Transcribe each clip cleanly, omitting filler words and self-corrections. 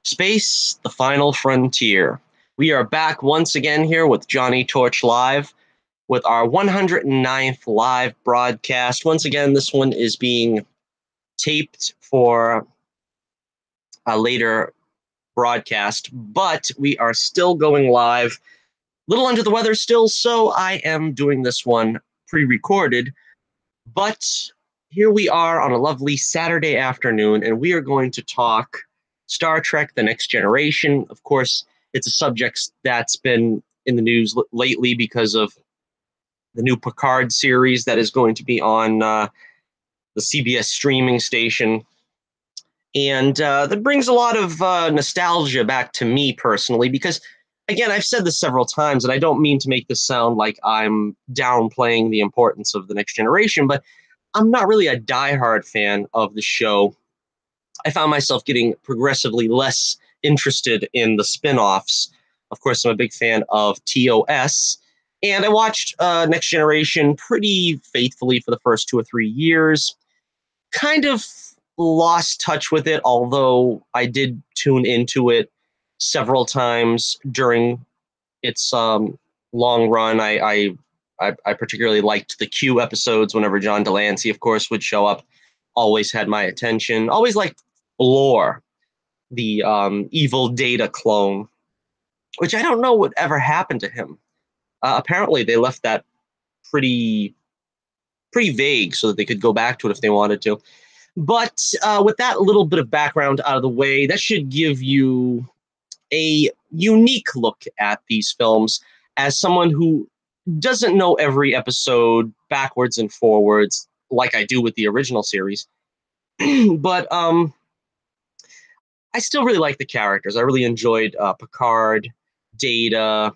Space, the final frontier. We are back once again here with Johnny Torch Live with our 109th live broadcast. Once again, this one is being taped for a later broadcast, but we are still going live. A little under the weather still, so I am doing this one pre-recorded. But here we are on a lovely Saturday afternoon, and we are going to talk Star Trek: The Next Generation. Of course, it's a subject that's been in the news lately because of the new Picard series that is going to be on the CBS streaming station. And that brings a lot of nostalgia back to me personally, because, again, I've said this several times, and I don't mean to make this sound like I'm downplaying the importance of The Next Generation, but I'm not really a diehard fan of the show. I found myself getting progressively less interested in the spin-offs. Of course, I'm a big fan of TOS, and I watched Next Generation pretty faithfully for the first 2 or 3 years. Kind of lost touch with it, although I did tune into it several times during its long run. I particularly liked the Q episodes whenever John Delancey, of course, would show up. Always had my attention. Always liked Lore, the evil Data clone, which I don't know what ever happened to him. Apparently, they left that pretty vague so that they could go back to it if they wanted to. But with that little bit of background out of the way, that should give you a unique look at these films as someone who doesn't know every episode backwards and forwards like I do with the original series. But I still really like the characters. I really enjoyed Picard, Data,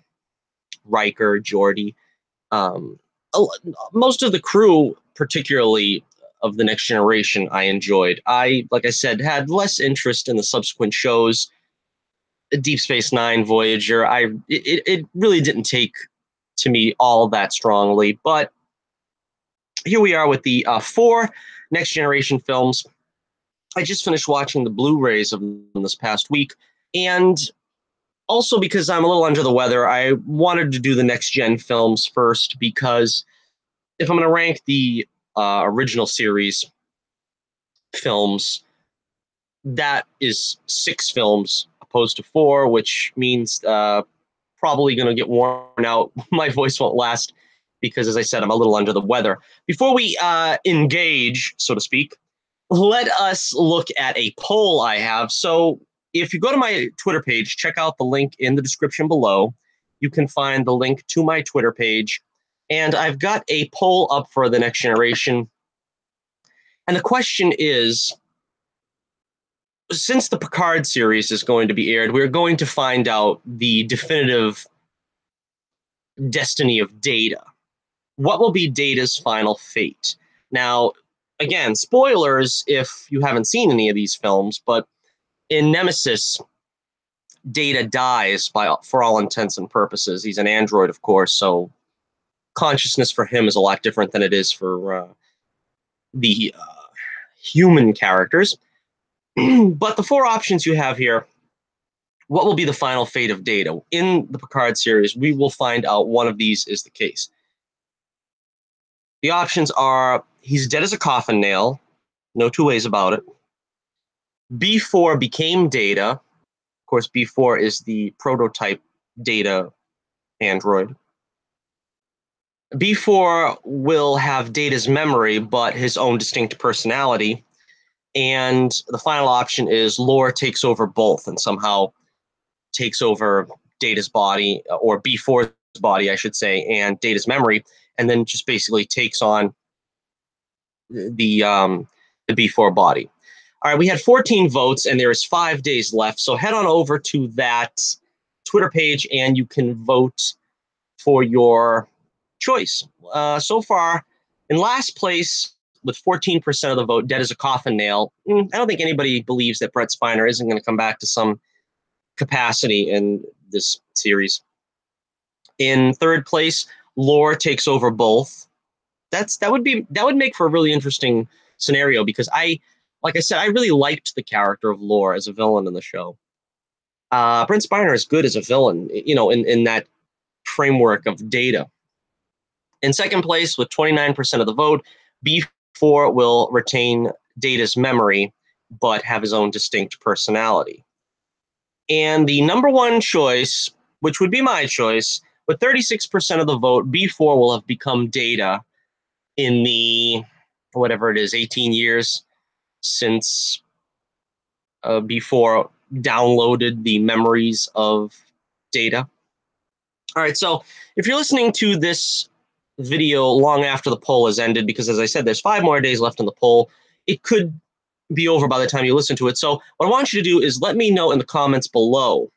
Riker, Geordi. Um, Most of the crew, particularly of the Next Generation, I enjoyed. Like I said, had less interest in the subsequent shows. Deep Space Nine, Voyager. It really didn't take to me all that strongly. But here we are with the 4 Next Generation films. I just finished watching the Blu-rays of them this past week, and also because I'm a little under the weather, I wanted to do the Next Gen films first, because if I'm going to rank the original series films, that is 6 films opposed to 4, which means probably going to get worn out. My voice won't last because, as I said, I'm a little under the weather. Before we engage, so to speak, let us look at a poll I have. So if you go to my Twitter page, check out the link in the description below. You can find the link to my Twitter page. And I've got a poll up for the Next Generation. And the question is, since the Picard series is going to be aired, we're going to find out the definitive destiny of Data. What will be Data's final fate? Now, again, spoilers if you haven't seen any of these films, but in Nemesis, Data dies for all intents and purposes. He's an android, of course, so consciousness for him is a lot different than it is for the human characters. But the 4 options you have here, what will be the final fate of Data? In the Picard series, we will find out one of these is the case. The options are: he's dead as a coffin nail, no two ways about it. B4 became Data. Of course, B4 is the prototype Data android. B4 will have Data's memory, but his own distinct personality. And the final option is Lore takes over both and somehow takes over Data's body, or B4's body, I should say, and Data's memory, and then just basically takes on the B4 body. All right, we had 14 votes, and there is 5 days left. So head on over to that Twitter page, and you can vote for your choice. So far, in last place with 14% of the vote, dead as a coffin nail. I don't think anybody believes that Brett Spiner isn't going to come back to some capacity in this series. In third place, Lore takes over both. That would make for a really interesting scenario, because like I said, I really liked the character of Lore as a villain in the show. Brent Spiner is good as a villain, in that framework of Data. In second place, with 29% of the vote, B4 will retain Data's memory, but have his own distinct personality. And the number one choice, which would be my choice, with 36% of the vote, B4 will have become Data in the, whatever it is, 18 years since B4 downloaded the memories of Data. All right, so if you're listening to this video long after the poll has ended, because as I said, there's 5 more days left in the poll, it could be over by the time you listen to it. So what I want you to do is let me know in the comments below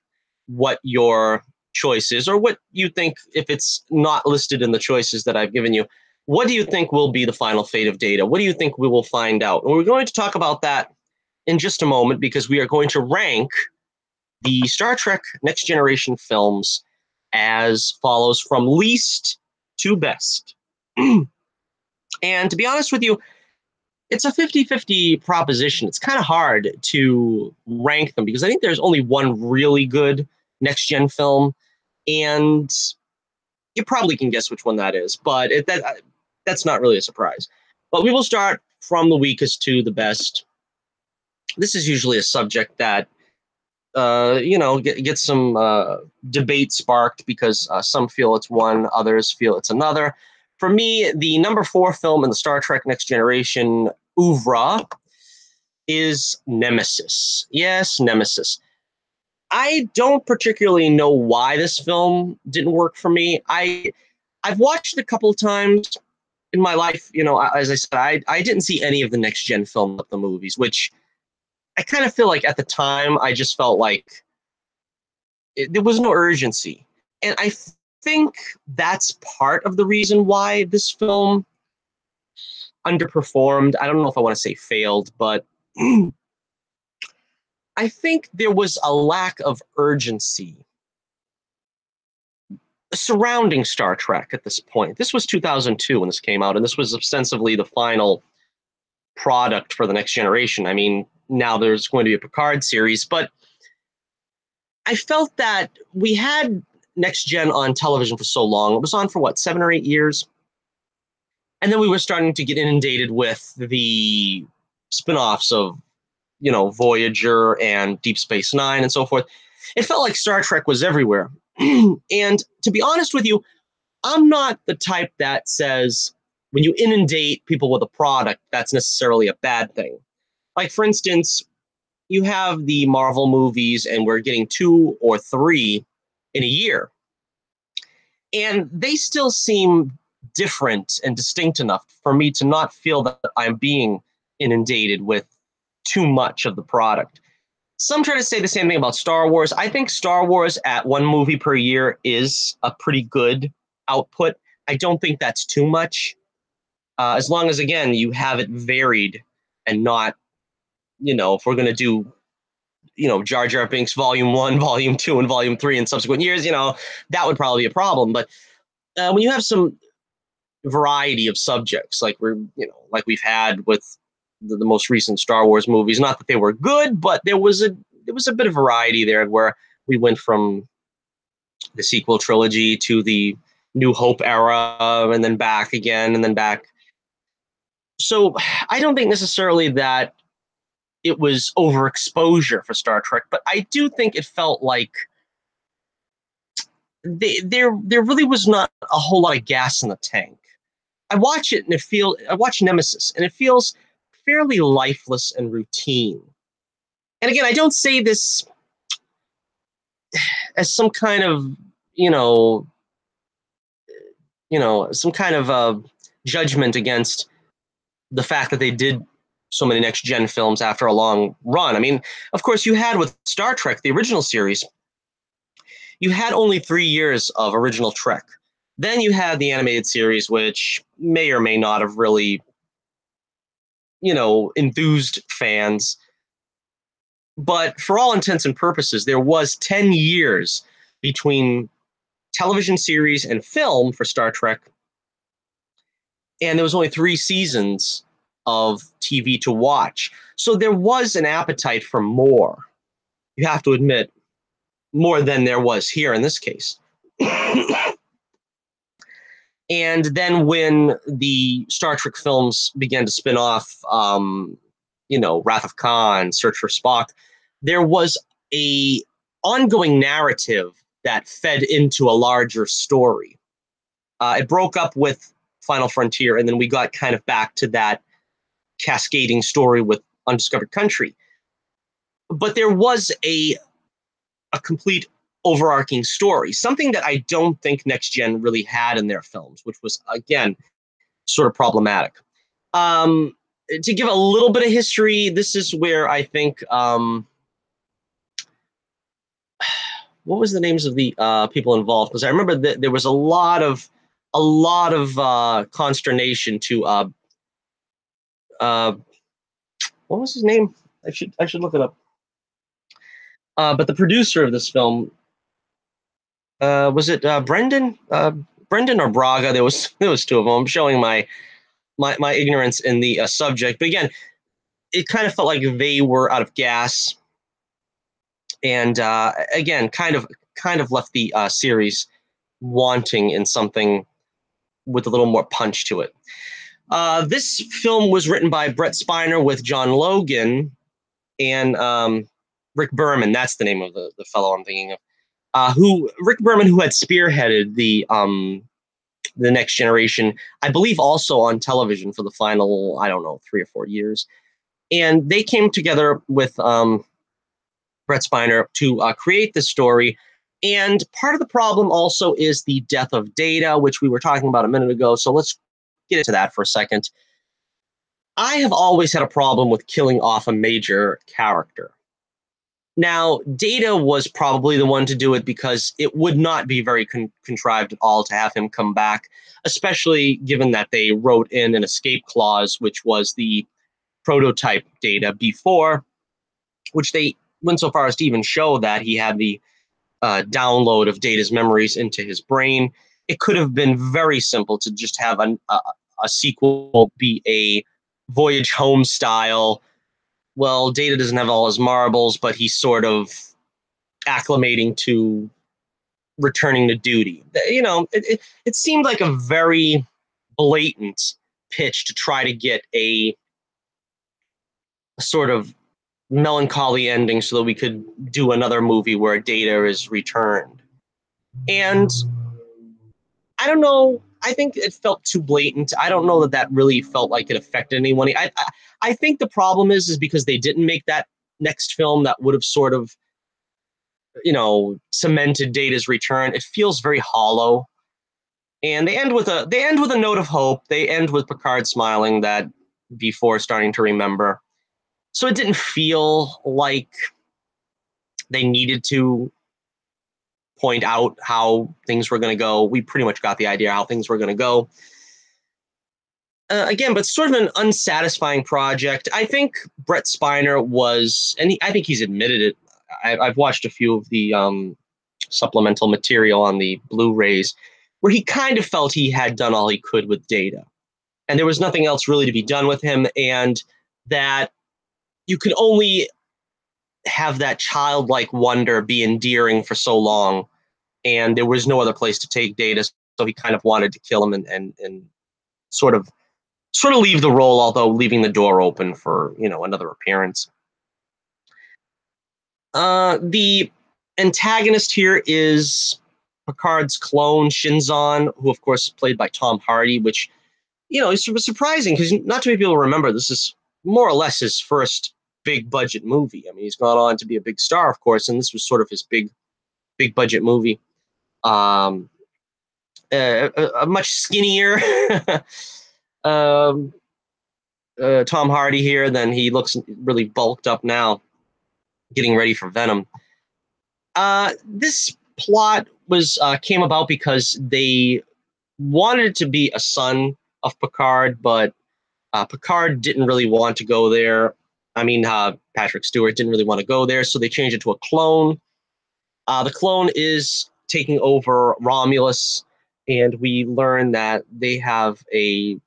what your choice is, or what you think, if it's not listed in the choices that I've given you, what do you think will be the final fate of Data? What do you think we will find out? And we're going to talk about that in just a moment, because we are going to rank the Star Trek Next Generation films as follows, from least to best. And to be honest with you, it's a 50-50 proposition. It's kind of hard to rank them, because I think there's only one really good next gen film, and you probably can guess which one that is, but that's not really a surprise. But we will start from the weakest to the best. This is usually a subject that get some debate sparked, because some feel it's one, others feel it's another. For me, the number 4 film in the Star Trek Next Generation oeuvre is Nemesis. Yes, Nemesis. I don't particularly know why this film didn't work for me. I've watched it a couple of times in my life. As I said, I didn't see any of the Next Gen film of the movies, which I kind of feel like at the time I just felt like there was no urgency. And I think that's part of the reason why this film underperformed. I don't know if I want to say failed, but I think there was a lack of urgency surrounding Star Trek at this point. This was 2002 when this came out, and this was ostensibly the final product for the Next Generation. I mean, now there's going to be a Picard series, but I felt that we had Next Gen on television for so long. It was on for what, 7 or 8 years? And then we were starting to get inundated with the spin-offs of, Voyager and Deep Space Nine and so forth. It felt like Star Trek was everywhere. And to be honest with you, I'm not the type that says when you inundate people with a product, that's necessarily a bad thing. Like, for instance, you have the Marvel movies, and we're getting 2 or 3 in a year. And they still seem different and distinct enough for me to not feel that I'm being inundated with too much of the product. Some try to say the same thing about Star Wars. I think Star Wars at 1 movie per year is a pretty good output. I don't think that's too much. As long as, again, you have it varied and not, if we're going to do, Jar Jar Binks Volume 1, Volume 2, and Volume 3 in subsequent years, that would probably be a problem. But when you have some variety of subjects, like we've had with the most recent Star Wars movies, not that they were good, but there was a bit of variety there, where we went from the sequel trilogy to the New Hope era, and then back again, and then back. So I don't think necessarily that it was overexposure for Star Trek, but I do think it felt like there really was not a whole lot of gas in the tank. I watch it and I watch Nemesis, and it feels fairly lifeless and routine. And again, I don't say this as some kind of, some kind of judgment against the fact that they did so many next gen films after a long run. I mean, of course, you had with Star Trek, the original series, you had only 3 years of original Trek. Then you had the animated series, which may or may not have really, enthused fans. But for all intents and purposes, there was 10 years between television series and film for Star Trek. And there was only 3 seasons of TV to watch. So there was an appetite for more, you have to admit. more than there was here in this case. And then when the Star Trek films began to spin off, Wrath of Khan, Search for Spock, there was a ongoing narrative that fed into a larger story. It broke up with Final Frontier, and then we got kind of back to that cascading story with Undiscovered Country. But there was a complete overarching story, something that I don't think Next Gen really had in their films, which was, again, sort of problematic. To give a little bit of history, this is where I think, what was the names of the people involved? Because I remember that there was a lot of consternation to what was his name? I should look it up. But the producer of this film, was it Brendan? Brendan or Braga? There was two of them. I'm showing my ignorance in the subject, but again, it kind of felt like they were out of gas, and again, kind of left the series wanting in something with a little more punch to it. This film was written by Brett Spiner with John Logan and Rick Berman. That's the name of the fellow I'm thinking of. Rick Berman, who had spearheaded the Next Generation, I believe, also on television for the final, I don't know, 3 or 4 years. And they came together with Brett Spiner to create this story. And part of the problem also is the death of Data, which we were talking about a minute ago. So let's get into that for a second. I have always had a problem with killing off a major character. Now, Data was probably the one to do it because it would not be very contrived at all to have him come back, especially given that they wrote in an escape clause, which was the prototype Data before, which they went so far as to even show that he had the download of Data's memories into his brain. It could have been very simple to just have a sequel be a Voyage Home style. Well, Data doesn't have all his marbles, but he's sort of acclimating to returning to duty. It seemed like a very blatant pitch to try to get a sort of melancholy ending so that we could do another movie where Data is returned. And I don't know. I think it felt too blatant. I don't know that really felt like it affected anyone. I think the problem is because they didn't make that next film that would have sort of, cemented Data's return. It feels very hollow. And they end with a note of hope. They end with Picard smiling that before starting to remember. So it didn't feel like they needed to point out how things were going to go. We pretty much got the idea how things were going to go. Again, but sort of an unsatisfying project. I think Brett Spiner was, and I think he's admitted it. I've watched a few of the supplemental material on the Blu-rays where he kind of felt he had done all he could with Data. And there was nothing else really to be done with him, and that you could only have that childlike wonder be endearing for so long, and there was no other place to take Data, so he kind of wanted to kill him and sort of leave the role, although leaving the door open for another appearance. The antagonist here is Picard's clone Shinzon, who of course is played by Tom Hardy, which is sort of surprising because not too many people remember this is more or less his first big budget movie. I mean, he's gone on to be a big star, of course, and this was sort of his big budget movie. A much skinnier Tom Hardy here. Then he looks really bulked up now, getting ready for Venom. This plot was came about because they wanted it to be a son of Picard, but Picard didn't really want to go there. I mean, Patrick Stewart didn't really want to go there, so they changed it to a clone. The clone is taking over Romulus, and we learn that they have a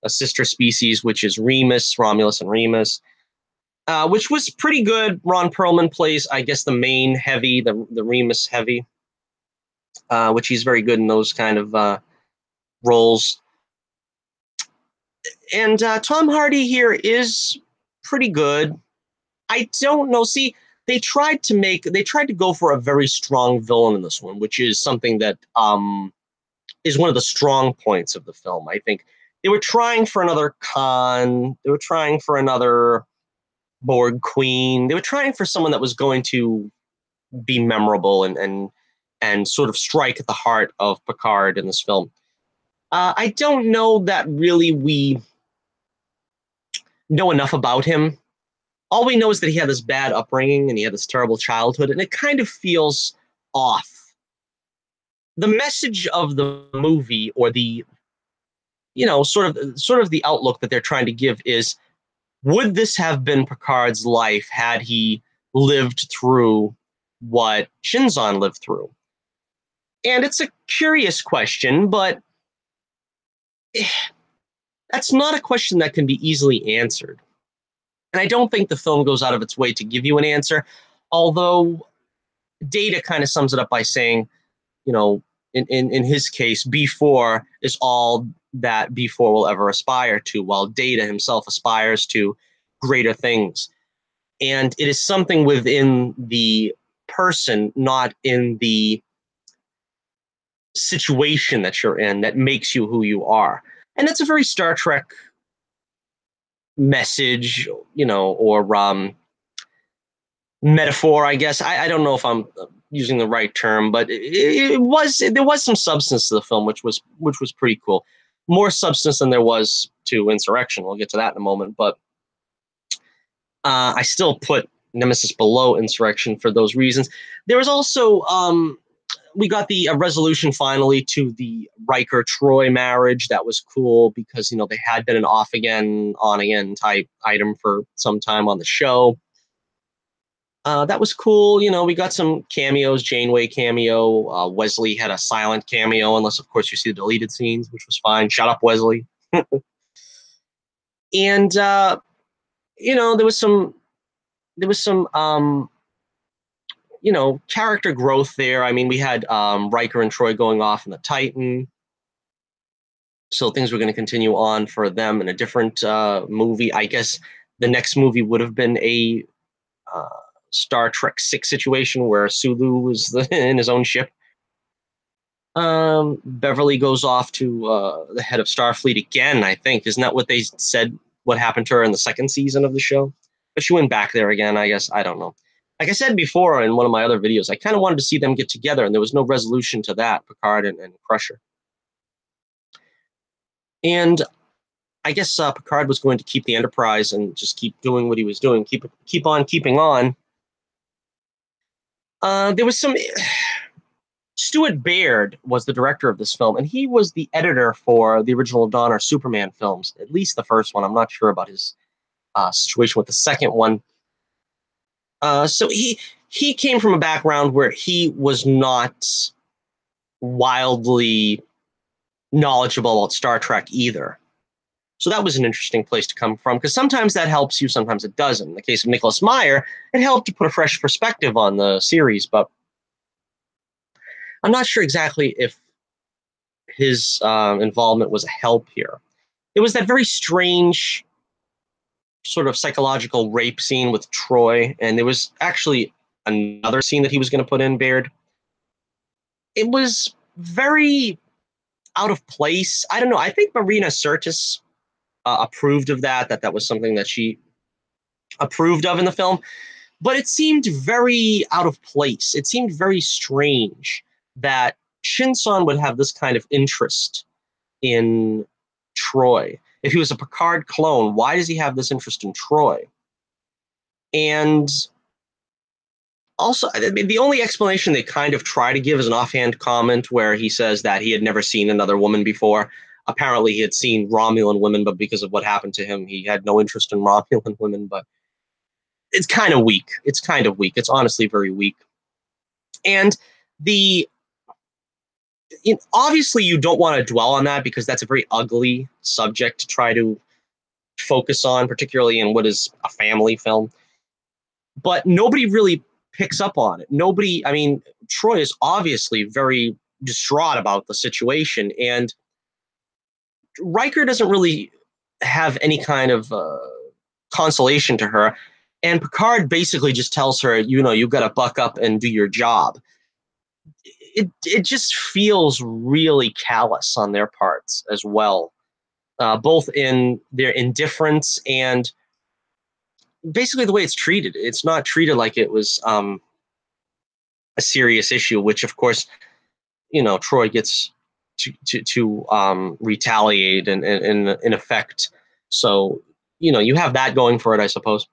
sister species, which is Remus, Romulus and Remus. which was pretty good. Ron Perlman plays, I guess, the main heavy, the Remus heavy, which he's very good in those kind of roles. And Tom Hardy here is pretty good. I don't know. See, they tried to go for a very strong villain in this one, which is something that is one of the strong points of the film. I think they were trying for another Khan. They were trying for another Borg Queen. They were trying for someone that was going to be memorable and sort of strike at the heart of Picard in this film. I don't know that really we know enough about him. All we know is that he had this bad upbringing and he had this terrible childhood, and it kind of feels off. The message of the movie, or the sort of the outlook that they're trying to give, is: would this have been Picard's life had he lived through what Shinzon lived through? And it's a curious question, but that's not a question that can be easily answered. And I don't think the film goes out of its way to give you an answer, although Data kind of sums it up by saying, in his case, B4 is all that B4 will ever aspire to, while Data himself aspires to greater things. And it is something within the person, not in the situation that you're in, that makes you who you are. And that's a very Star Trek message, or metaphor, I guess. I don't know if I'm using the right term, but there was some substance to the film, which was pretty cool. More substance than there was to Insurrection. We'll get to that in a moment, but I still put Nemesis below Insurrection for those reasons. There was also we got the resolution finally to the Riker-Troy marriage. That was cool because they had been an off again, on again type item for some time on the show. That was cool. We got some cameos. Janeway cameo. Wesley had a silent cameo, unless of course you see the deleted scenes, which was fine. Shut up, Wesley. And there was some character growth there. I mean, we had Riker and Troy going off in the Titan, so things were going to continue on for them in a different movie. I guess the next movie would have been a Star Trek VI situation where Sulu was in his own ship. Beverly goes off to the head of Starfleet again, I think. Isn't that what they said what happened to her in the second season of the show? But she went back there again, I guess. I don't know. Like I said before in one of my other videos, I kind of wanted to see them get together, and there was no resolution to that, Picard and Crusher. And I guess Picard was going to keep the Enterprise and just keep doing what he was doing, keep on keeping on. There was some... Stuart Baird was the director of this film, and he was the editor for the original Donner Superman films, at least the first one. I'm not sure about his situation with the second one. So he came from a background where he was not wildly knowledgeable about Star Trek either. So that was an interesting place to come from, because sometimes that helps you, sometimes it doesn't. In the case of Nicholas Meyer, it helped to put a fresh perspective on the series, but I'm not sure exactly if his involvement was a help here. It was that very strange sort of psychological rape scene with Troy, and there was actually another scene that he was going to put in, Baird. It was very out of place. I don't know. I think Marina Sirtis approved of that was something that she approved of in the film, but it seemed very out of place. It seemed very strange that Shinson would have this kind of interest in Troy. If he was a Picard clone, why does he have this interest in Troy? And also, I mean, the only explanation they kind of try to give is an offhand comment where he says that he had never seen another woman before. Apparently, he had seen Romulan women, but because of what happened to him, he had no interest in Romulan women. But it's kind of weak. It's kind of weak. It's honestly very weak. And obviously, you don't want to dwell on that because that's a very ugly subject to try to focus on, particularly in what is a family film. But nobody really picks up on it. Nobody, I mean, Troy is obviously very distraught about the situation, and Riker doesn't really have any kind of consolation to her. And Picard basically just tells her, you know, you got to buck up and do your job. It just feels really callous on their parts as well, both in their indifference and basically the way it's treated. It's not treated like it was a serious issue, which of course, you know, Troy gets to retaliate and in effect. So, you know, you have that going for it, I suppose.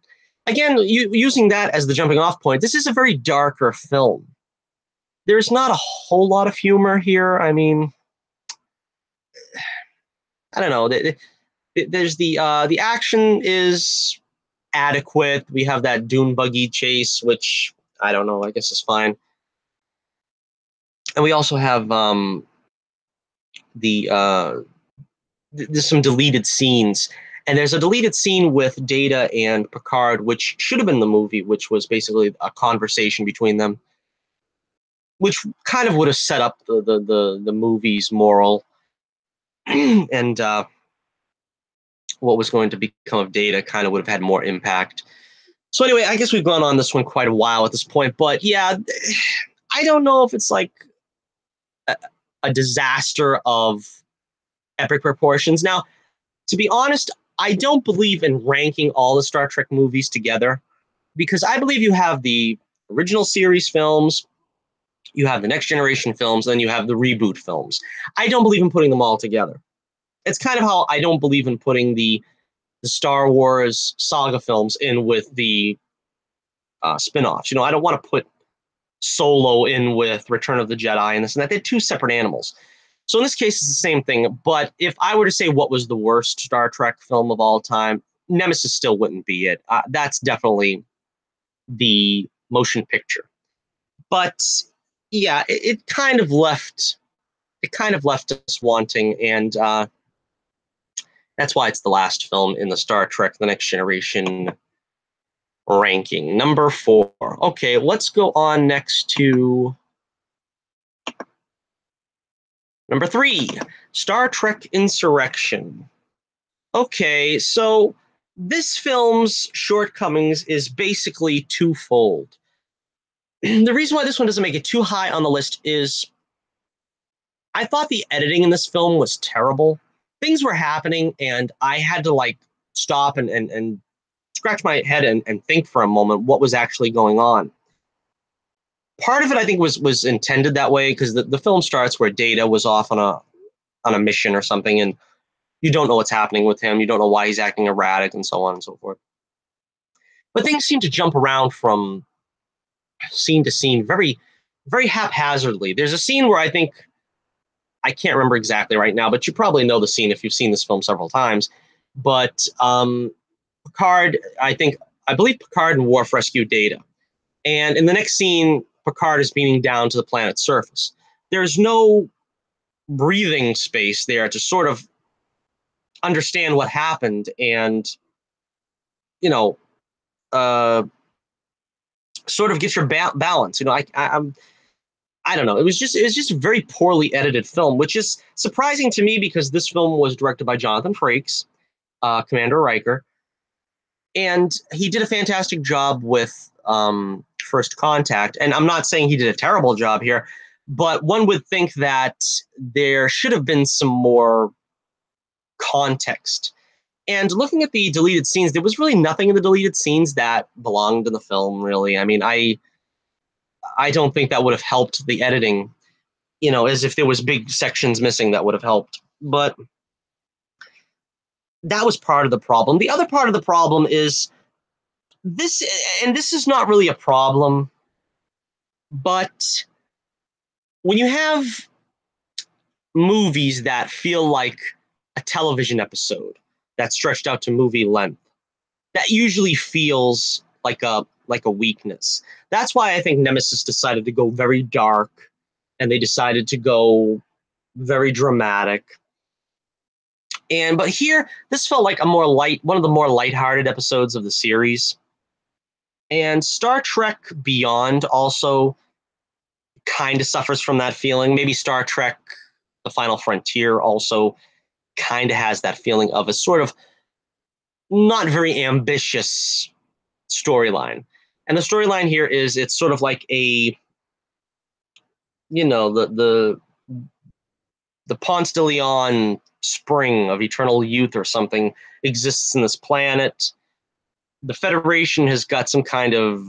Again, using that as the jumping off point, this is a very darker film. There's not a whole lot of humor here. I mean, I don't know. There's the action is adequate. We have that dune buggy chase, which I don't know. I guess is fine. And we also have the there's some deleted scenes, and there's a deleted scene with Data and Picard, which should have been the movie, which was basically a conversation between them, which kind of would have set up the movie's moral and what was going to become of Data kind of would have had more impact. So anyway, I guess we've gone on this one quite a while at this point, but yeah, I don't know if it's like a disaster of epic proportions. Now, to be honest, I don't believe in ranking all the Star Trek movies together because I believe you have the original series films, you have the Next Generation films, then you have the reboot films. I don't believe in putting them all together. It's kind of how I don't believe in putting the Star Wars saga films in with the spin-offs. You know, I don't want to put Solo in with Return of the Jedi and this and that. They're two separate animals. So in this case, it's the same thing. But if I were to say what was the worst Star Trek film of all time, Nemesis still wouldn't be it. That's definitely the motion picture. But yeah, it kind of left us wanting, and that's why it's the last film in the Star Trek: The Next Generation ranking. Number 4. Okay, let's go on next to number 3, Star Trek Insurrection. Okay, so this film's shortcomings is basically twofold. The reason why this one doesn't make it too high on the list is I thought the editing in this film was terrible. Things were happening, and I had to like stop and scratch my head and think for a moment what was actually going on. Part of it, I think, was intended that way because the film starts where Data was off on a mission or something, and you don't know what's happening with him. You don't know why he's acting erratic and so on and so forth. But things seem to jump around from scene to scene very, very haphazardly. There's a scene where I can't remember exactly right now, but you probably know the scene if you've seen this film several times. But Picard, I believe Picard and Worf rescue Data. And in the next scene, Picard is beaming down to the planet's surface. There's no breathing space there to sort of understand what happened and, you know, sort of get your balance. You know, I don't know. It was just a very poorly edited film, which is surprising to me because this film was directed by Jonathan Frakes, Commander Riker, and he did a fantastic job with First Contact. And I'm not saying he did a terrible job here, but one would think that there should have been some more context. And looking at the deleted scenes, there was really nothing in the deleted scenes that belonged in the film, really. I mean, I don't think that would have helped the editing, you know, as if there was big sections missing that would have helped. But that was part of the problem. The other part of the problem is this, and this is not really a problem, but when you have movies that feel like a television episode that's stretched out to movie length, that usually feels like a weakness. That's why I think Nemesis decided to go very dark, and they decided to go very dramatic. But here, this felt like one of the more lighthearted episodes of the series. And Star Trek Beyond also kind of suffers from that feeling. Maybe Star Trek The Final Frontier also kind of has that feeling of a sort of not very ambitious storyline. And the storyline here is it's sort of like a, you know, the Ponce de Leon spring of eternal youth or something exists in this planet. The Federation has got some kind of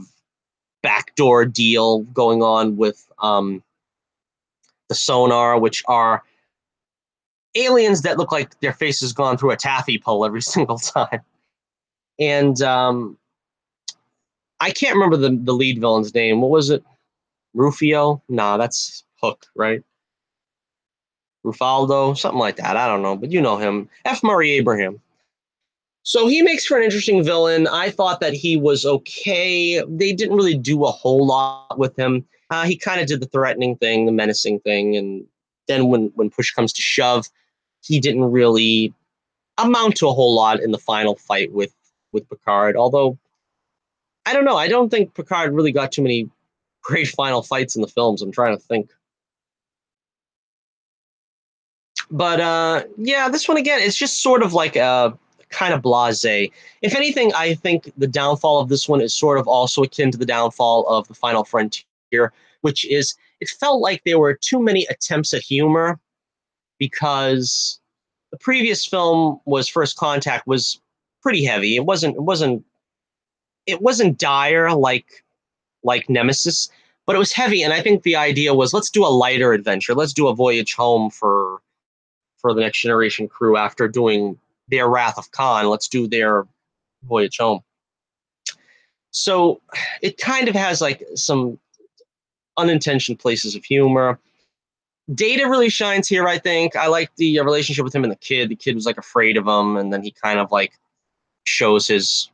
backdoor deal going on with the sonar, which are aliens that look like their face has gone through a taffy pull every single time. And I can't remember the lead villain's name. What was it? Rufio? Nah, that's Hook, right? Rufaldo, something like that. I don't know, but you know him. F. Murray Abraham. So he makes for an interesting villain. I thought that he was okay. They didn't really do a whole lot with him. He kind of did the threatening thing, the menacing thing, and then when push comes to shove, he didn't really amount to a whole lot in the final fight with Picard. Although I don't know, I don't think Picard really got too many great final fights in the films. I'm trying to think. But yeah, this one again, it's just sort of like a kind of blasé. If anything, I think the downfall of this one is sort of also akin to the downfall of the Final Frontier, which is it felt like there were too many attempts at humor because the previous film was First Contact was pretty heavy. It wasn't dire like Nemesis, but it was heavy. And I think the idea was let's do a lighter adventure. Let's do a voyage home for the Next Generation crew after doing their Wrath of Khan. Let's do their voyage home. So it kind of has like some unintentional places of humor. Data really shines here, I think. I like the relationship with him and the kid. The kid was like afraid of him, and then he kind of like shows his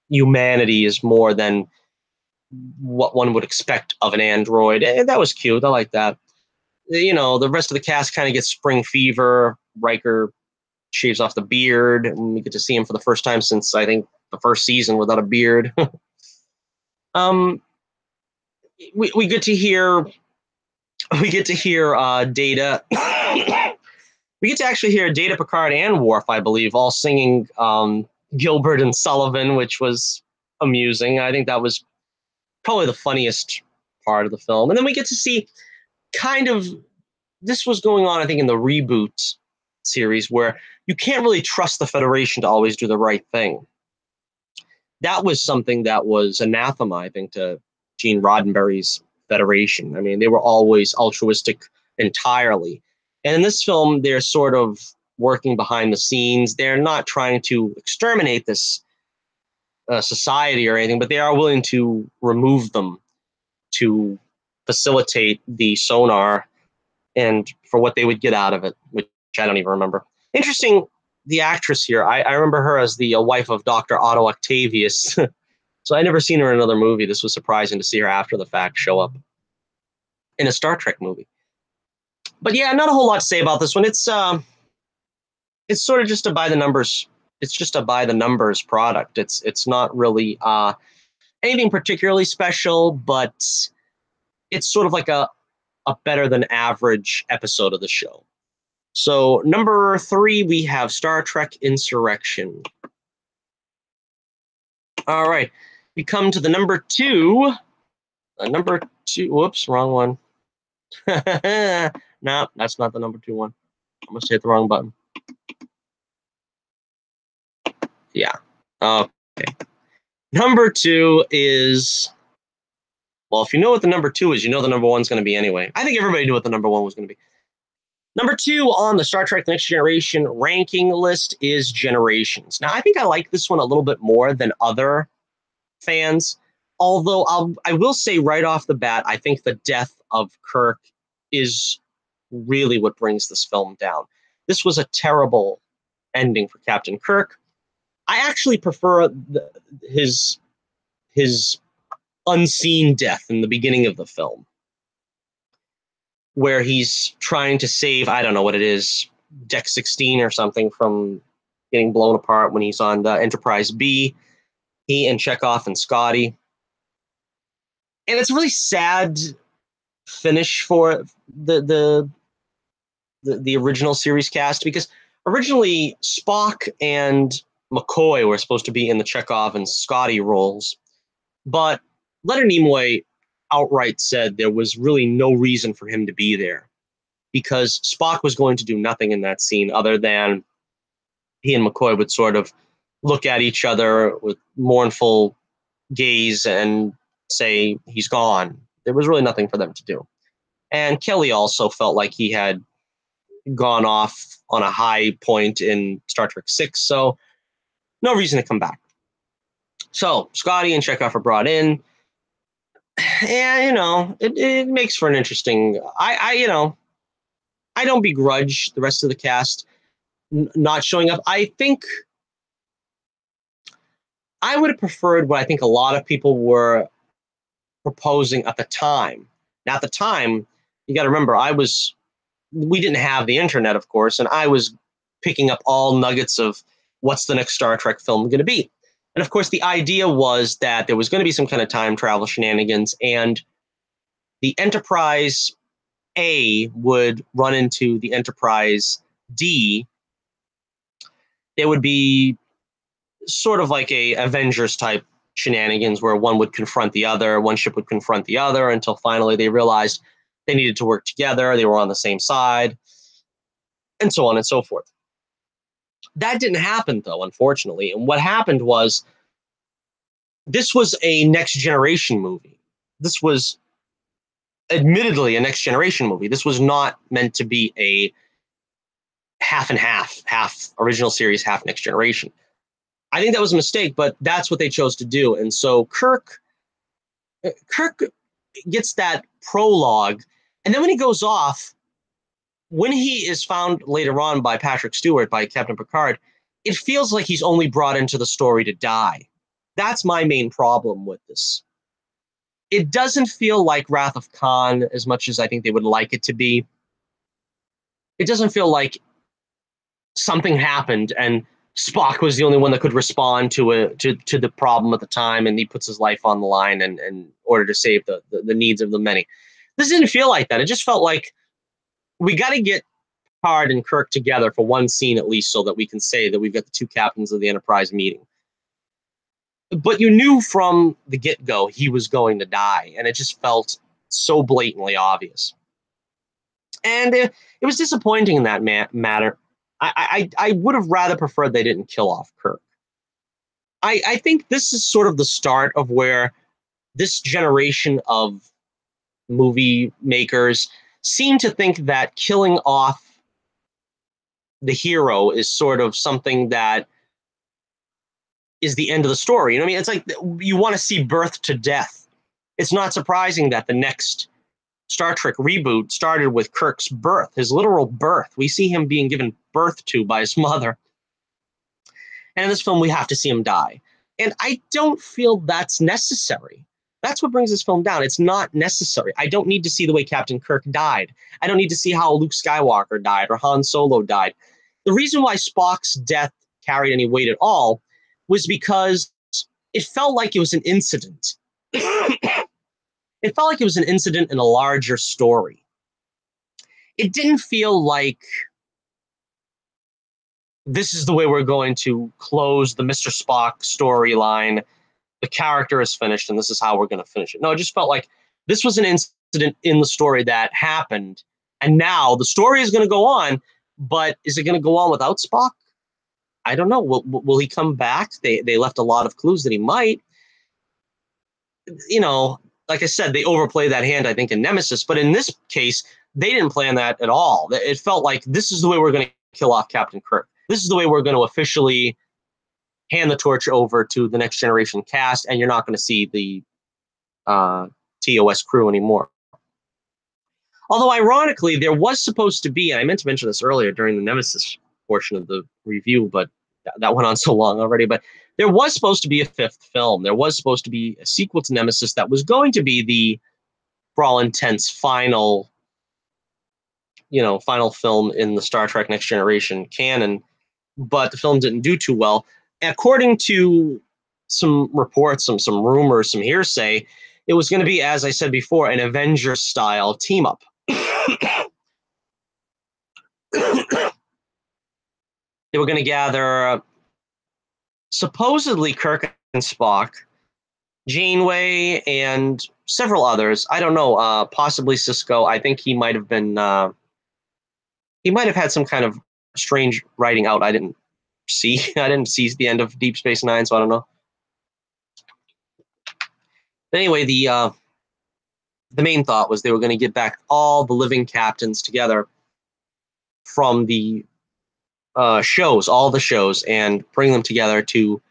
humanity is more than what one would expect of an android. And that was cute. I like that. You know, the rest of the cast kind of gets spring fever. Riker shaves off the beard, and we get to see him for the first time since I think the first season without a beard. um, we get to hear Data. We get to actually hear Data, Picard, and Worf, I believe, all singing Gilbert and Sullivan, which was amusing. I think that was probably the funniest part of the film. And then we get to see kind of this was going on, I think, in the reboot series where you can't really trust the Federation to always do the right thing. That was something that was anathema, I think, to Gene Roddenberry's Federation. I mean, they were always altruistic entirely. And in this film, they're sort of working behind the scenes. They're not trying to exterminate this society or anything, but they are willing to remove them to facilitate the sonar and for what they would get out of it, which I don't even remember. Interesting, the actress here, I remember her as the wife of Dr. Otto Octavius. So I never seen her in another movie. This was surprising to see her after the fact show up in a Star Trek movie. But yeah, not a whole lot to say about this one. It's sort of just a by the numbers. It's just a by the numbers product. It's not really anything particularly special, but it's sort of like a better than average episode of the show. So number 3, we have Star Trek Insurrection. All right, we come to the number 2. Number 2. Whoops, wrong one. No, that's not the number 2 one. I must hit the wrong button. Yeah. Okay. Number 2 is, well, if you know what the number 2 is, you know the number 1's going to be anyway. I think everybody knew what the number 1 was going to be. Number 2 on the Star Trek Next Generation ranking list is Generations. Now, I think I like this one a little bit more than other fans, although I will say right off the bat, I think the death of Kirk is really what brings this film down. This was a terrible ending for Captain Kirk. I actually prefer his unseen death in the beginning of the film, where he's trying to save, I don't know what it is, Deck 16 or something from getting blown apart when he's on the Enterprise B. He and Chekhov and Scotty. And it's a really sad finish for the original series cast, because originally Spock and McCoy were supposed to be in the Chekhov and Scotty roles, but Leonard Nimoy outright said there was really no reason for him to be there, because Spock was going to do nothing in that scene other than he and McCoy would sort of look at each other with mournful gaze and say, he's gone. There was really nothing for them to do. And Kelly also felt like he had gone off on a high point in Star Trek VI, so no reason to come back. So Scotty and Chekhov are brought in, and it makes for an interesting. I don't begrudge the rest of the cast not showing up. I think I would have preferred what I think a lot of people were proposing at the time. Now, at the time, you got to remember, we didn't have the internet, of course, and I was picking up all nuggets of what's the next Star Trek film going to be. And of course, the idea was that there was going to be some kind of time travel shenanigans, and the Enterprise A would run into the Enterprise D. There would be sort of like a Avengers type shenanigans where one would confront the other, one ship would confront the other, until finally they realized they needed to work together, they were on the same side, and so on and so forth. That didn't happen, though, unfortunately. And what happened was, this was a Next Generation movie. This was admittedly a Next Generation movie. This was not meant to be a half and half original series, half Next Generation. I think that was a mistake, but that's what they chose to do. And so Kirk gets that prologue, and then when he goes off, when he is found later on by Patrick Stewart, by Captain Picard, it feels like he's only brought into the story to die. That's my main problem with this. It doesn't feel like Wrath of Khan as much as I think they would like it to be. It doesn't feel like something happened and Spock was the only one that could respond to the problem at the time, and he puts his life on the line in order to save the needs of the many. This didn't feel like that. It just felt like we got to get Picard and Kirk together for one scene at least, so that we can say that we've got the two captains of the Enterprise meeting. But you knew from the get-go he was going to die, and it just felt so blatantly obvious. And it was disappointing in that matter. I would have rather preferred they didn't kill off Kirk. I think this is sort of the start of where this generation of movie makers seem to think that killing off the hero is sort of something that is the end of the story. You know what I mean? It's like you want to see birth to death. It's not surprising that the next Star Trek reboot started with Kirk's birth, his literal birth. We see him being given birth to by his mother. And in this film, we have to see him die. And I don't feel that's necessary. That's what brings this film down. It's not necessary. I don't need to see the way Captain Kirk died. I don't need to see how Luke Skywalker died or Han Solo died. The reason why Spock's death carried any weight at all was because it felt like it was an incident. It felt like it was an incident in a larger story. It didn't feel like this is the way we're going to close the Mr. Spock storyline. The character is finished, and this is how we're going to finish it. No, it just felt like this was an incident in the story that happened, and now the story is going to go on, but is it going to go on without Spock? I don't know. Will he come back? They left a lot of clues that he might. Like I said, they overplay that hand, I think, in Nemesis. But in this case, they didn't plan that at all. It felt like this is the way we're going to kill off Captain Kirk. This is the way we're going to officially hand the torch over to the Next Generation cast, and you're not going to see the TOS crew anymore. Although, ironically, there was supposed to be, and I meant to mention this earlier during the Nemesis portion of the review, but that went on so long already, but there was supposed to be a fifth film. There was supposed to be a sequel to Nemesis that was going to be the, for all intents, final final film in the Star Trek Next Generation canon, but the film didn't do too well. According to some reports, some rumors, some hearsay, it was going to be, as I said before, an Avengers-style team-up. They were going to gather supposedly Kirk and Spock, Janeway, and several others. I don't know, possibly Cisco. I think he might have been, he might have had some kind of strange writing out I didn't see. I didn't see the end of Deep Space Nine, so I don't know. But anyway, the main thought was they were going to get back all the living captains together from the shows, all the shows, and bring them together to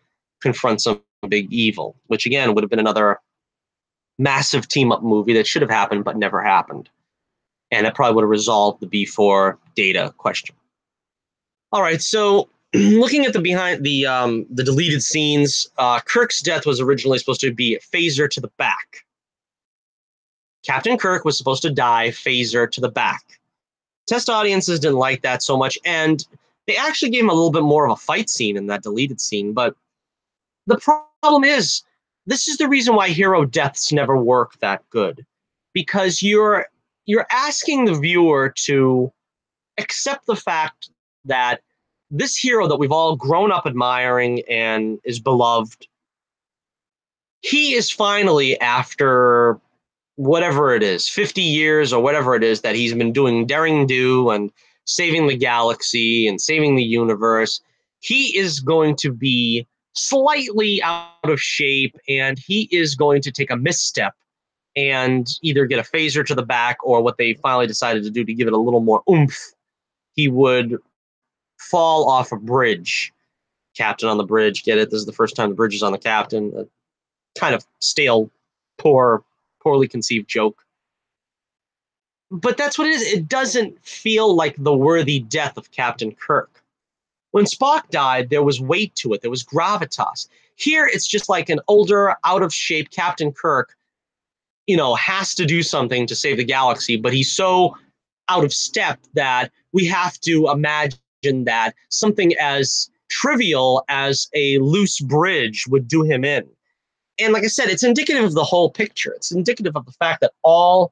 confront some big evil, which again would have been another massive team-up movie that should have happened but never happened. And it probably would have resolved the B4 Data question. All right, so looking at the deleted scenes, Kirk's death was originally supposed to be a phaser to the back. Captain Kirk was supposed to die phaser to the back. Test audiences didn't like that so much, and they actually gave him a little bit more of a fight scene in that deleted scene. But the problem is, this is the reason why hero deaths never work that good, because you're asking the viewer to accept the fact that this hero that we've all grown up admiring and is beloved, he is finally, after whatever it is, 50 years or whatever it is that he's been doing daring do and saving the galaxy and saving the universe, he is going to be slightly out of shape, and he is going to take a misstep and either get a phaser to the back, or what they finally decided to do to give it a little more oomph, he would fall off a bridge. Captain on the bridge, get it? This is the first time the bridge is on the captain. A kind of stale, poorly conceived joke. But that's what it is. It doesn't feel like the worthy death of Captain Kirk. When Spock died, there was weight to it. There was gravitas. Here, it's just like an older, out-of-shape Captain Kirk, has to do something to save the galaxy, but he's so out of step that we have to imagine that something as trivial as a loose bridge would do him in. And like I said, it's indicative of the whole picture. It's indicative of the fact that all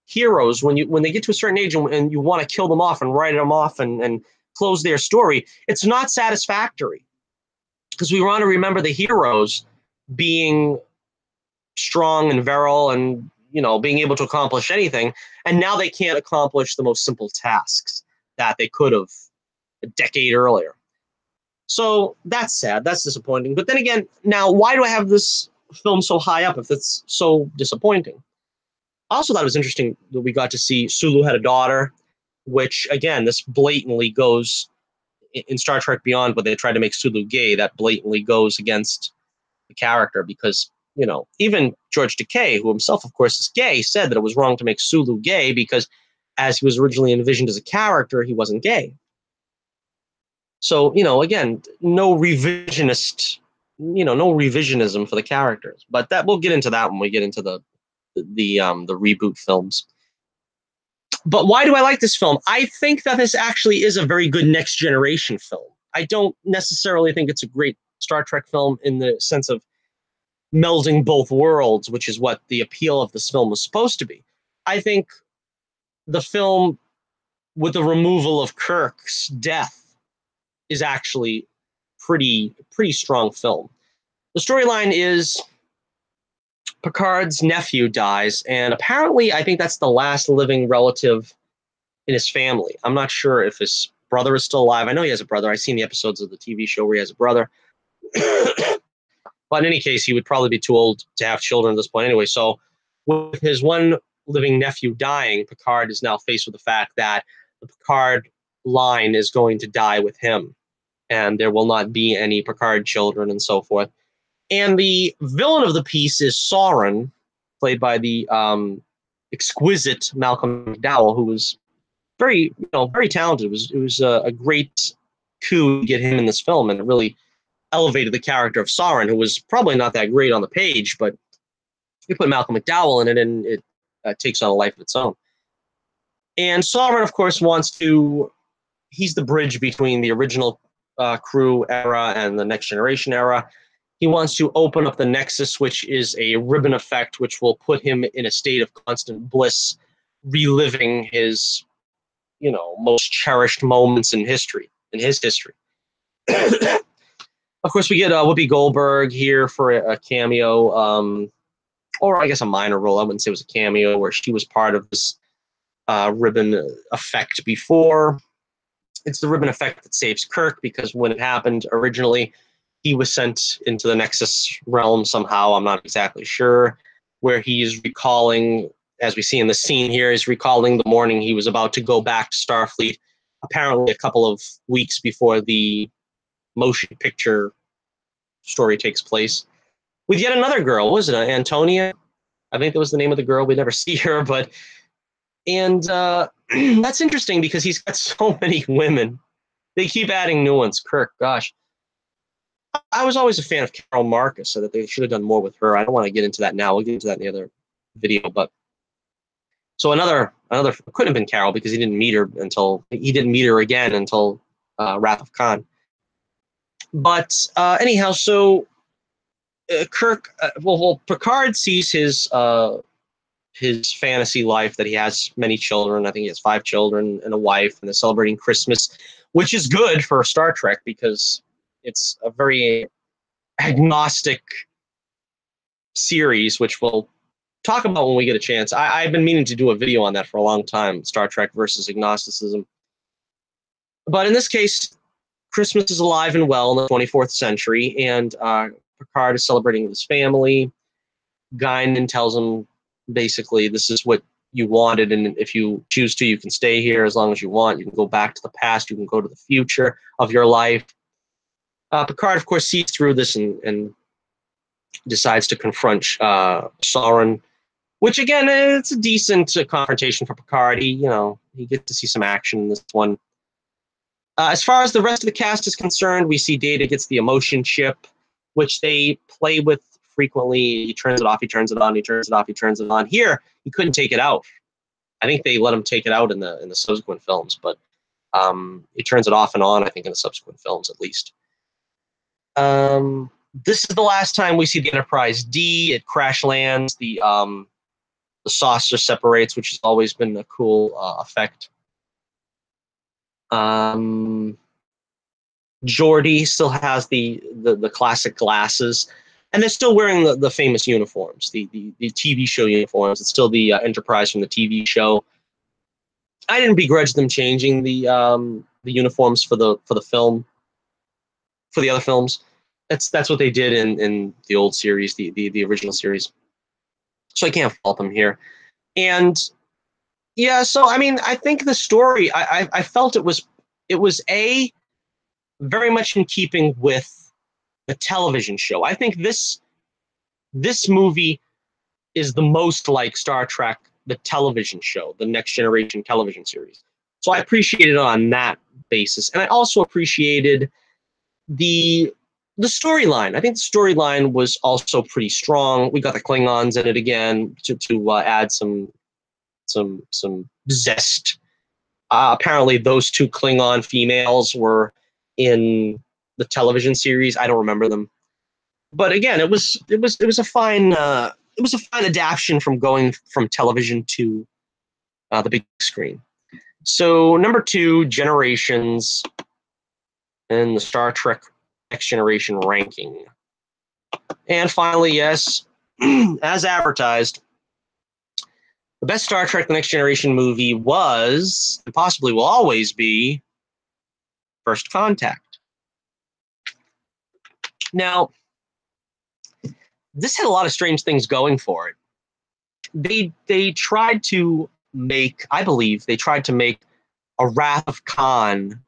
heroes, when they get to a certain age and you want to kill them off and write them off and close their story, it's not satisfactory, because we want to remember the heroes being strong and virile and being able to accomplish anything, and now they can't accomplish the most simple tasks that they could have a decade earlier. So that's sad. That's disappointing. But then again, now why do I have this film so high up if it's so disappointing? I also thought it was interesting that we got to see Sulu had a daughter, which again, this blatantly goes in Star Trek Beyond, when they tried to make Sulu gay, that blatantly goes against the character, because even George Takei, who himself of course is gay, said that it was wrong to make Sulu gay because as he was originally envisioned as a character, he wasn't gay. So, again, no revisionism for the characters. But that we'll get into that when we get into the reboot films. But why do I like this film? I think that this actually is a very good Next Generation film. I don't necessarily think it's a great Star Trek film in the sense of melding both worlds, which is what the appeal of this film was supposed to be. I think the film, with the removal of Kirk's death, is actually pretty strong film. The storyline is Picard's nephew dies, and apparently I think that's the last living relative in his family. I'm not sure if his brother is still alive. I know he has a brother. I've seen the episodes of the TV show where he has a brother. But in any case, he would probably be too old to have children at this point anyway. So with his one living nephew dying, Picard is now faced with the fact that the Picard line is going to die with him, and there will not be any Picard children and so forth. And the villain of the piece is Sauron, played by the exquisite Malcolm McDowell, who was very talented. It was a great coup to get him in this film, and it really elevated the character of Sauron, who was probably not that great on the page, but you put Malcolm McDowell in it, and it takes on a life of its own. And Sovereign, of course, wants to. He's the bridge between the original crew era and the Next Generation era. He wants to open up the Nexus, which is a ribbon effect, which will put him in a state of constant bliss, reliving his, most cherished moments in his history. Of course, we get Whoopi Goldberg here for a cameo, or I guess a minor role. I wouldn't say it was a cameo, where she was part of this ribbon effect before. It's the ribbon effect that saves Kirk, because when it happened originally, he was sent into the Nexus realm somehow. I'm not exactly sure, where he's recalling, as we see in the scene here, he's recalling the morning he was about to go back to Starfleet, apparently a couple of weeks before the motion picture story takes place, with yet another girl. What was it, Antonia? I think that was the name of the girl. We never see her, but and that's interesting because he's got so many women. They keep adding new ones. Kirk, gosh, I was always a fan of Carol Marcus, so that they should have done more with her. I don't want to get into that now. We'll get into that in the other video. But so another couldn't have been Carol, because he didn't meet her again until Wrath of Khan. But anyhow, so Kirk, Picard sees his fantasy life, that he has many children. I think he has 5 children and a wife, and they're celebrating Christmas, which is good for Star Trek because it's a very agnostic series, which we'll talk about when we get a chance. I've been meaning to do a video on that for a long time, Star Trek versus agnosticism. But in this case, Christmas is alive and well in the 24th century, and Picard is celebrating with his family. Guinan tells him, basically, this is what you wanted, and if you choose to, you can stay here as long as you want. You can go back to the past. You can go to the future of your life. Picard, of course, sees through this and decides to confront Soren, which, again, it's a decent confrontation for Picard. He gets to see some action in this one. As far as the rest of the cast is concerned, we see Data gets the emotion chip, which they play with frequently. He turns it off, he turns it on, he turns it off, he turns it on. Here, he couldn't take it out. I think they let him take it out in the subsequent films, but he turns it off and on, I think, in the subsequent films at least. This is the last time we see the Enterprise D. It crash lands. The saucer separates, which has always been a cool effect. Geordi still has the classic glasses, and they're still wearing the famous uniforms, the TV show uniforms. It's still the Enterprise from the TV show. I didn't begrudge them changing the uniforms for the film, for the other films. That's what they did in the old series, the original series. So I can't fault them here. And yeah, so I mean, I think the story, I felt it was very much in keeping with the television show. I think this movie is the most like Star Trek, the television show, the Next Generation television series. So I appreciated it on that basis, and I also appreciated the storyline. I think the storyline was also pretty strong. We got the Klingons in it again to add some zest. Apparently, those 2 Klingon females were in the television series. I don't remember them, but again, it was a fine adaptation from going from television to the big screen. So number 2, Generations, in the Star Trek Next Generation ranking. And finally, yes, as advertised, the best Star Trek The Next Generation movie was, and possibly will always be, First Contact. Now, this had a lot of strange things going for it. They tried to make, I believe, a Wrath of Khan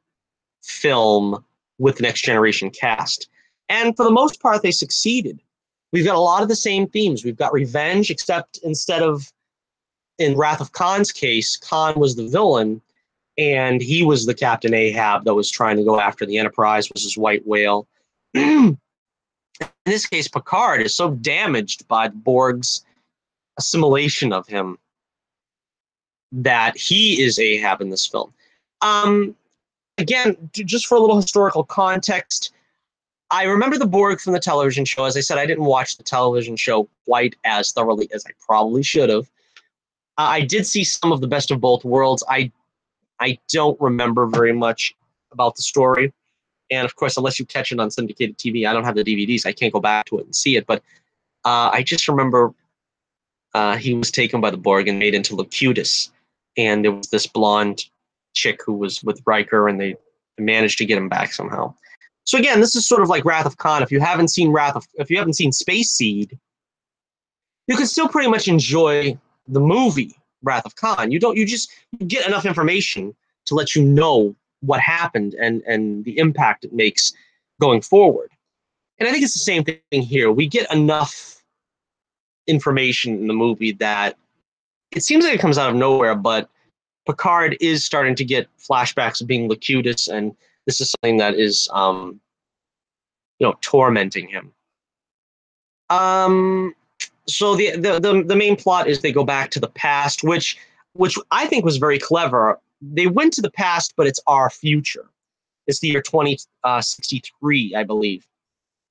film with the Next Generation cast. And for the most part, they succeeded. We've got a lot of the same themes. We've got revenge, except instead of, in Wrath of Khan's case, Khan was the villain, and he was the Captain Ahab that was trying to go after the Enterprise, was his white whale. In this case, Picard is so damaged by the Borg's assimilation of him that he is Ahab in this film. Again, just for a little historical context, I remember the Borg from the television show. As I said, I didn't watch the television show quite as thoroughly as I probably should have. I did see some of the Best of Both Worlds. I don't remember very much about the story. And of course, unless you catch it on syndicated TV, I don't have the DVDs. I can't go back to it and see it. But I just remember he was taken by the Borg and made into Locutus. And there was this blonde chick who was with Riker, and they managed to get him back somehow. So again, this is sort of like Wrath of Khan. If you haven't seen Space Seed, you can still pretty much enjoy the movie Wrath of Khan. You get enough information to let you know what happened and the impact it makes going forward. And I think it's the same thing here. We get enough information in the movie that it seems like it comes out of nowhere, but Picard is starting to get flashbacks of being Locutus, and this is something that is tormenting him. So the main plot is they go back to the past, which I think was very clever. They went to the past, but it's our future. It's the year 2063, I believe.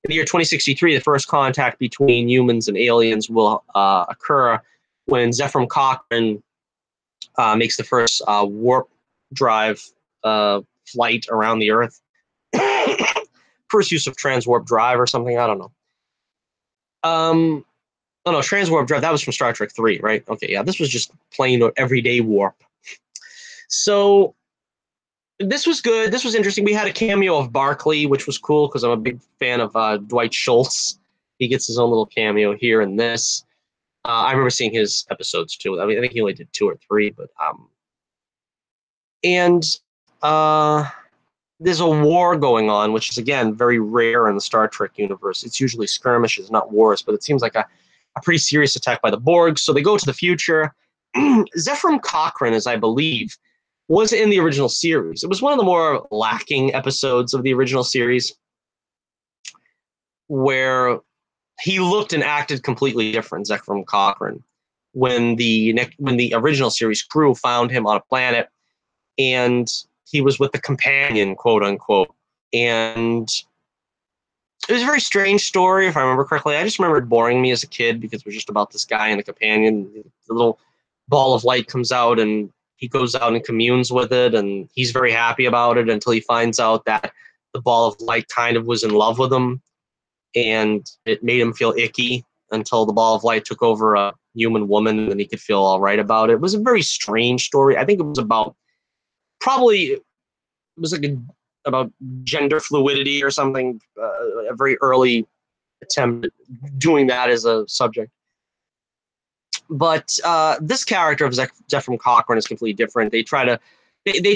In the year 2063, the first contact between humans and aliens will occur when Zephram Cochrane makes the first warp drive flight around the Earth. First use of transwarp drive or something, I don't know. Oh no, transwarp drive, that was from Star Trek 3, right? Okay, yeah, this was just plain everyday warp. So this was good. This was interesting. We had a cameo of Barclay, which was cool because I'm a big fan of Dwight Schultz. He gets his own little cameo here in this. I remember seeing his episodes too. I mean, I think he only did 2 or 3, but there's a war going on, which is again very rare in the Star Trek universe. It's usually skirmishes, not wars, but it seems like a pretty serious attack by the Borg. So they go to the future. Zephram Cochrane, as I believe, was in the original series. It was one of the more lacking episodes of the original series where he looked and acted completely different, Zephram Cochrane, when the original series crew found him on a planet and he was with the companion, quote unquote. And it was a very strange story, if I remember correctly. I just remember it boring me as a kid because it was just about this guy and the companion. The little ball of light comes out and he goes out and communes with it, and he's very happy about it until he finds out that the ball of light kind of was in love with him, and it made him feel icky until the ball of light took over a human woman, and then he could feel all right about it. It was a very strange story. I think it was about about gender fluidity or something, a very early attempt at doing that as a subject. But this character of Zephram Cochrane is completely different. They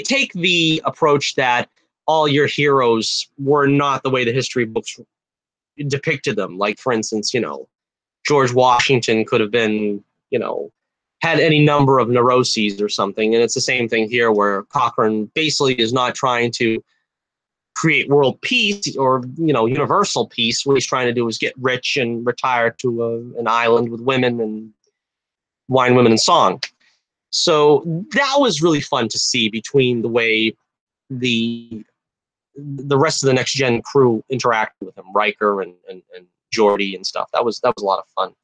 take the approach that all your heroes were not the way the history books depicted them. Like, for instance, George Washington could have been, had any number of neuroses or something. And it's the same thing here where Cochrane basically is not trying to create world peace or, universal peace. What he's trying to do is get rich and retire to an island with women and wine, women, and song. So that was really fun to see between the way the rest of the Next Gen crew interacted with him, Riker and Geordi and stuff. That was a lot of fun.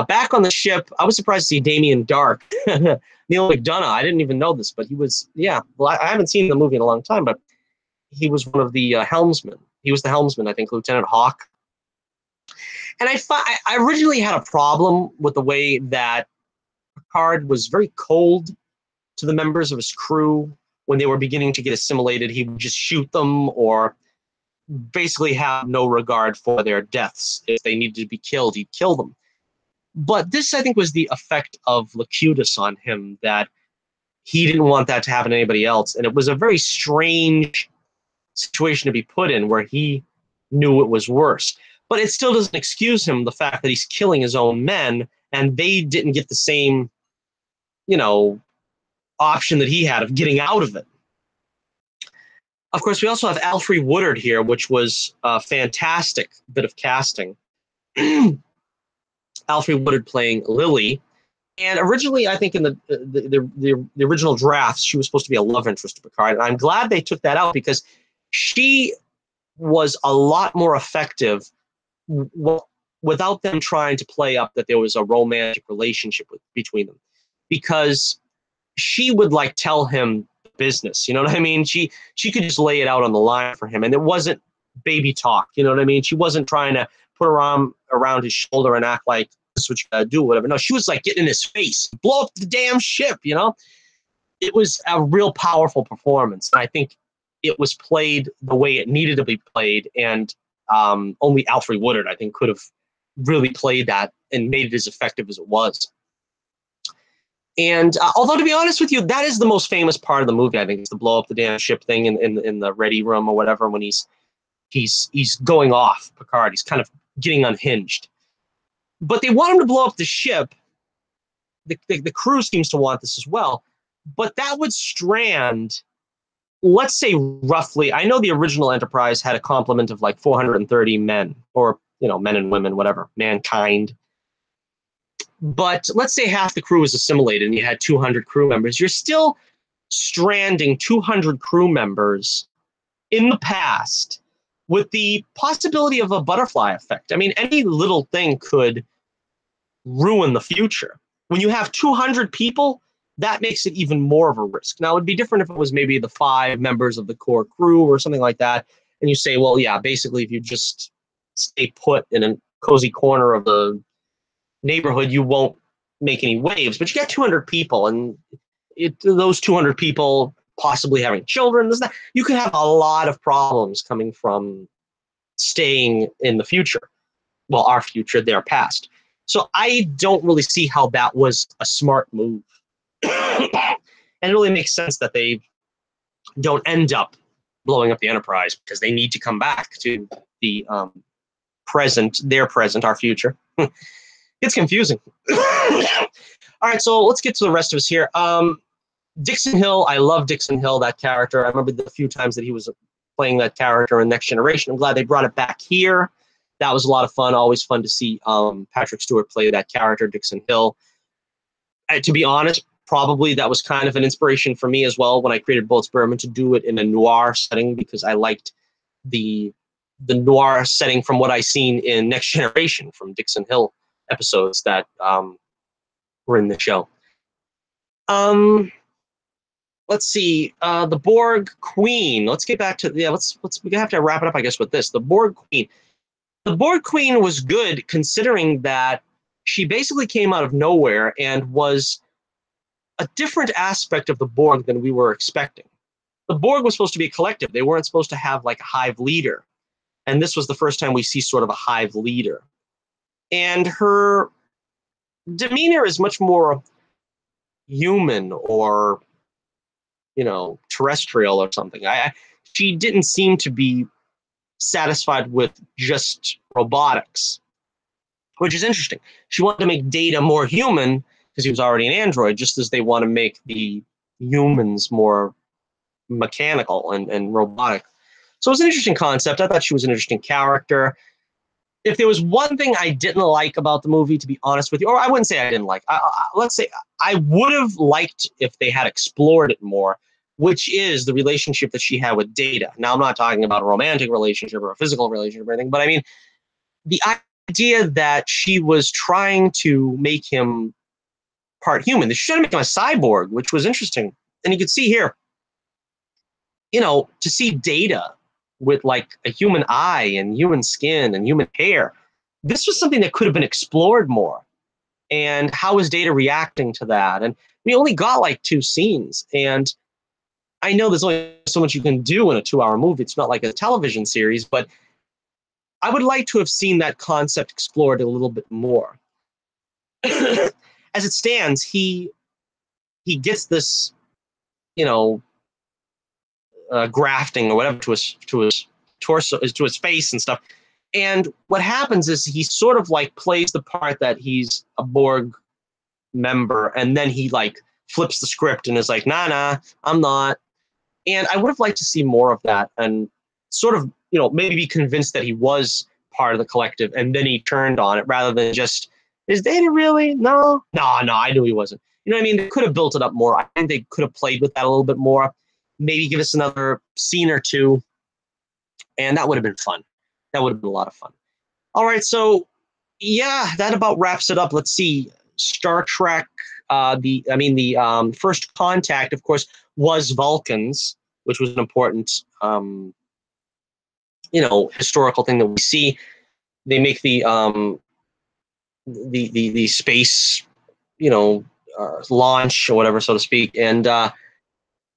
Back on the ship, I was surprised to see Damien Dark, Neil McDonough. I didn't even know this, but he was, well, I haven't seen the movie in a long time, but he was one of the helmsmen. He was the helmsman, I think, Lieutenant Hawk. And I originally had a problem with the way that Picard was very cold to the members of his crew when they were beginning to get assimilated. He would just shoot them or basically have no regard for their deaths. If they needed to be killed, he'd kill them. But this, I think, was the effect of Locutus on him, that he didn't want that to happen to anybody else. And it was a very strange situation to be put in where he knew it was worse. But it still doesn't excuse him, the fact that he's killing his own men and they didn't get the same, option that he had of getting out of it. Of course, we also have Alfre Woodard here, which was a fantastic bit of casting. Alfre Woodard playing Lily, And originally, I think in the original drafts, she was supposed to be a love interest to Picard. And I'm glad they took that out because she was a lot more effective without them trying to play up that there was a romantic relationship between them. Because she would like tell him business, you know what I mean? She could just lay it out on the line for him, and it wasn't baby talk, you know what I mean? She wasn't trying to put her arm around his shoulder and act like this is what you gotta do, whatever. No, she was like getting in his face, blow up the damn ship, you know? It was a real powerful performance. And I think it was played the way it needed to be played, and only Alfre Woodard, I think, could have really played that and made it as effective as it was. And although, to be honest with you, that is the most famous part of the movie. I think it's the blow up the damn ship thing in the ready room or whatever when he's going off Picard. He's kind of getting unhinged. But they want him to blow up the ship. The crew seems to want this as well. But that would strand, let's say roughly, I know the original Enterprise had a complement of like 430 men, or, you know, men and women, whatever, mankind. But let's say half the crew was assimilated and you had 200 crew members. You're still stranding 200 crew members in the past with the possibility of a butterfly effect. I mean, any little thing could ruin the future. When you have 200 people, that makes it even more of a risk. Now, it would be different if it was maybe the 5 members of the core crew or something like that. And you say, well, yeah, basically, if you just stay put in a cozy corner of the neighborhood, you won't make any waves. But you got 200 people, and those 200 people possibly having children, you could have a lot of problems coming from staying in the future. Well, our future, their past. So I don't really see how that was a smart move. And it really makes sense that they don't end up blowing up the Enterprise because they need to come back to the present, their present, our future. It's confusing. All right, so let's get to the rest of us here. Dixon Hill, I love Dixon Hill, that character. I remember the few times that he was playing that character in Next Generation. I'm glad they brought it back here. That was a lot of fun. Always fun to see Patrick Stewart play that character, Dixon Hill. To be honest, probably that was kind of an inspiration for me as well when I created Bullets Berman to do it in a noir setting, because I liked the noir setting from what I seen in Next Generation from Dixon Hill episodes that were in the show. Let's see, the Borg Queen. Let's get back to we have to wrap it up, I guess, with this. The Borg Queen. The Borg Queen was good considering that she basically came out of nowhere and was a different aspect of the Borg than we were expecting. The Borg was supposed to be a collective. They weren't supposed to have like a hive leader. And this was the first time we see sort of a hive leader. And her demeanor is much more human or, you know, terrestrial or something. She didn't seem to be satisfied with just robotics, which is interesting. She wanted to make Data more human because he was already an android, just as they want to make the humans more mechanical and robotic. So it was an interesting concept. I thought she was an interesting character. If there was one thing I didn't like about the movie, to be honest with you, or I wouldn't say I didn't like, let's say I would have liked if they had explored it more, which is the relationship that she had with Data. Now, I'm not talking about a romantic relationship or a physical relationship or anything, but I mean, the idea that she was trying to make him part human. She tried to make him a cyborg, which was interesting. And you could see here, you know, to see Data with like a human eye and human skin and human hair, this was something that could have been explored more. And how is Data reacting to that? And we only got like 2 scenes. And I know there's only so much you can do in a 2-hour movie. It's not like a television series, but I would like to have seen that concept explored a little bit more. As it stands, he gets this, you know, grafting or whatever to his torso, to his face and stuff. And what happens is he sort of like plays the part that he's a Borg member, and then he like flips the script and is like, nah, I'm not. And I would have liked to see more of that and sort of, you know, maybe be convinced that he was part of the collective and then he turned on it rather than just Is Data really? No. No, no, I knew he wasn't. You know what I mean? They could have built it up more. I think they could have played with that a little bit more. Maybe give us another scene or two, and that would have been fun. That would have been a lot of fun. All right, so yeah, that about wraps it up. Let's see. Star Trek, the First Contact, of course, was Vulcans, which was an important, historical thing that we see. They make the space, you know, launch or whatever, so to speak, and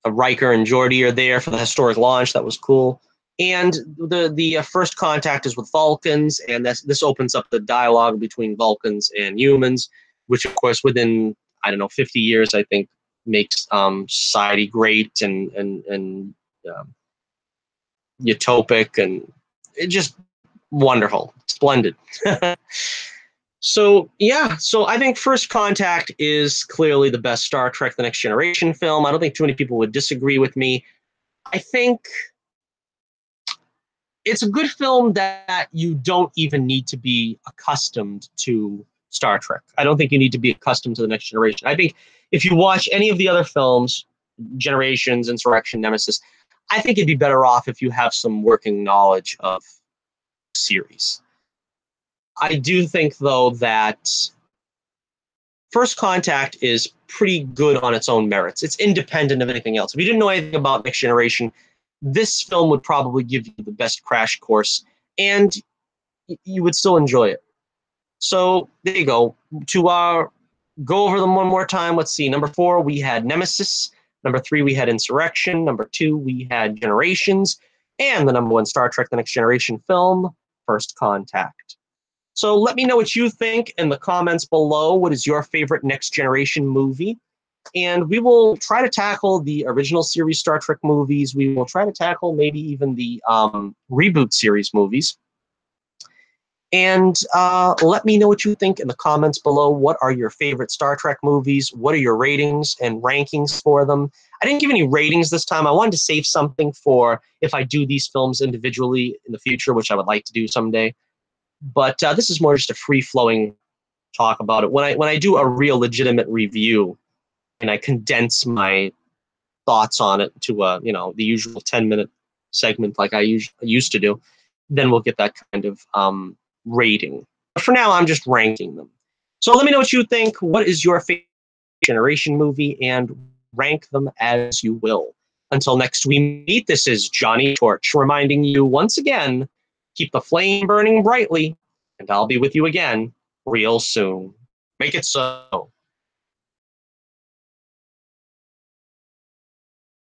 Riker and Geordi are there for the historic launch. That was cool. And the First Contact is with Vulcans, and this opens up the dialogue between Vulcans and humans, which of course within, I don't know, 50 years, I think, makes society great and um, utopic, and it just wonderful, splendid. So yeah, so I think First Contact is clearly the best Star Trek: The Next Generation film. I don't think too many people would disagree with me. I think it's a good film that you don't even need to be accustomed to Star Trek. I don't think you need to be accustomed to The Next Generation. I think if you watch any of the other films, Generations, Insurrection, Nemesis, I think you'd be better off if you have some working knowledge of the series. I do think, though, that First Contact is pretty good on its own merits. It's independent of anything else. If you didn't know anything about Next Generation, this film would probably give you the best crash course, and you would still enjoy it. So there you go. To go over them one more time, let's see. Number 4, we had Nemesis. Number 3, we had Insurrection. Number 2, we had Generations. And the number 1 Star Trek: The Next Generation film, First Contact. So let me know what you think in the comments below. What is your favorite Next Generation movie? And we will try to tackle the original series Star Trek movies. We will try to tackle maybe even the reboot series movies. And let me know what you think in the comments below. What are your favorite Star Trek movies? What are your ratings and rankings for them? I didn't give any ratings this time. I wanted to save something for if I do these films individually in the future, which I would like to do someday. But this is more just a free-flowing talk about it. When I do a real legitimate review and I condense my thoughts on it to the usual 10-minute segment like I used to do, then we'll get that kind of rating. But for now, I'm just ranking them. So let me know what you think. What is your favorite generation movie, and rank them as you will. Until next we meet, this is Johnny Torch reminding you once again, keep the flame burning brightly, and I'll be with you again real soon. Make it so.